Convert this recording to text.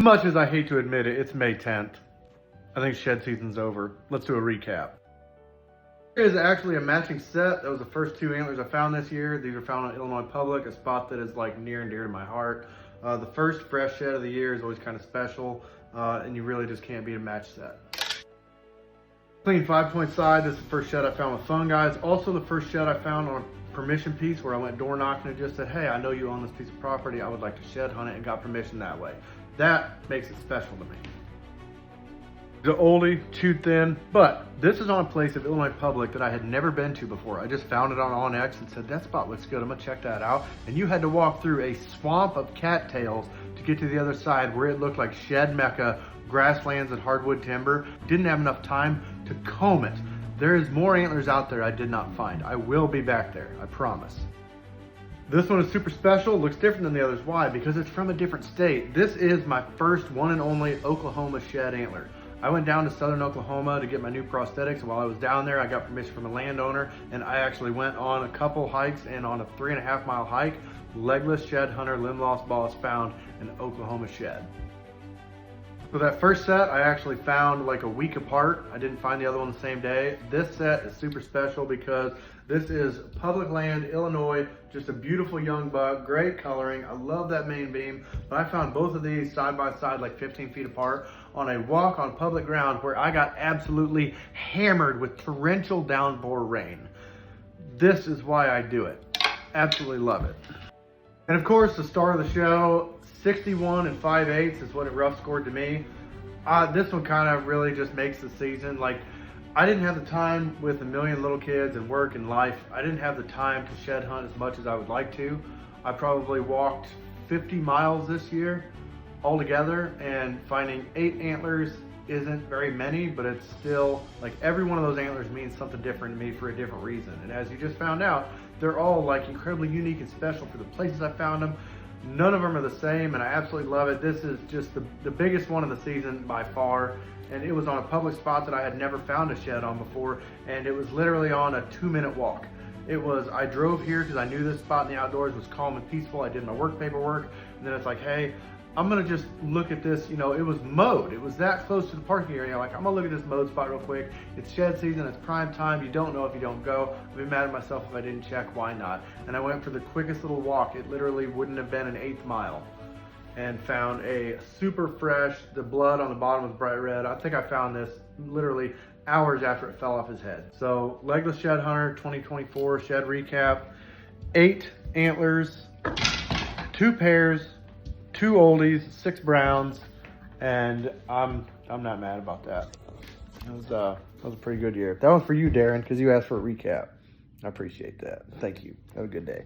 Much as I hate to admit it, it's May 10th. I think shed season's over. Let's do a recap. Here is actually a matching set. That was the first two antlers I found this year. These are found on Illinois Public, a spot that is like near and dear to my heart. The first fresh shed of the year is always kind of special, and you really just can't beat a match set. Clean 5-point side. This is the first shed I found with Fun Guys. Also the first shed I found on a permission piece where I went door knocking and just said, hey, I know you own this piece of property. I would like to shed hunt it, and got permission that way. That makes it special to me. The oldie, too thin, but this is on a place of Illinois Public that I had never been to before. I just found it on OnX and said, that spot looks good, I'm gonna check that out. And you had to walk through a swamp of cattails to get to the other side where it looked like shed mecca, grasslands and hardwood timber. Didn't have enough time to comb it. There is more antlers out there I did not find. I will be back there, I promise. This one is super special, looks different than the others. Why? Because it's from a different state. This is my first one and only Oklahoma shed antler. I went down to southern Oklahoma to get my new prosthetics, and while I was down there, I got permission from a landowner, and I actually went on a couple hikes, and on a 3.5 mile hike, Legless Shed Hunter limb loss ball is found in Oklahoma shed. So that first set I actually found like a week apart. I didn't find the other one the same day. This set is super special because this is public land, Illinois, just a beautiful young buck, great coloring. I love that main beam, but I found both of these side by side, like 15 feet apart, on a walk on public ground where I got absolutely hammered with torrential downpour rain. This is why I do it. Absolutely love it. And of course, the star of the show, 61 5/8 is what it rough scored to me. This one kind of really just makes the season. Like, I didn't have the time with a million little kids and work and life. I didn't have the time to shed hunt as much as I would like to. I probably walked 50 miles this year altogether, and finding 8 antlers isn't very many, but it's still like every one of those antlers means something different to me for a different reason. And as you just found out, they're all like incredibly unique and special for the places I found them. None of them are the same, and I absolutely love it. This is just the biggest one of the season by far, and it was on a public spot that I had never found a shed on before, and it was literally on a 2-minute walk. I drove here because I knew this spot in the outdoors was calm and peaceful. I did my work paperwork, and then it's like, hey, I'm gonna just look at this. You know, it was mowed. It was that close to the parking area. Like, I'm gonna look at this mowed spot real quick. It's shed season, it's prime time. You don't know if you don't go. I'd be mad at myself if I didn't check. Why not? And I went for the quickest little walk. It literally wouldn't have been an 1/8 mile, and found a super fresh, the blood on the bottom was bright red. I think I found this literally hours after it fell off his head. So Legless Shed Hunter 2024 shed recap. 8 antlers, 2 pairs, 2 oldies, 6 browns, and I'm not mad about that. That was a pretty good year. That one's for you, Darren, because you asked for a recap. I appreciate that. Thank you. Have a good day.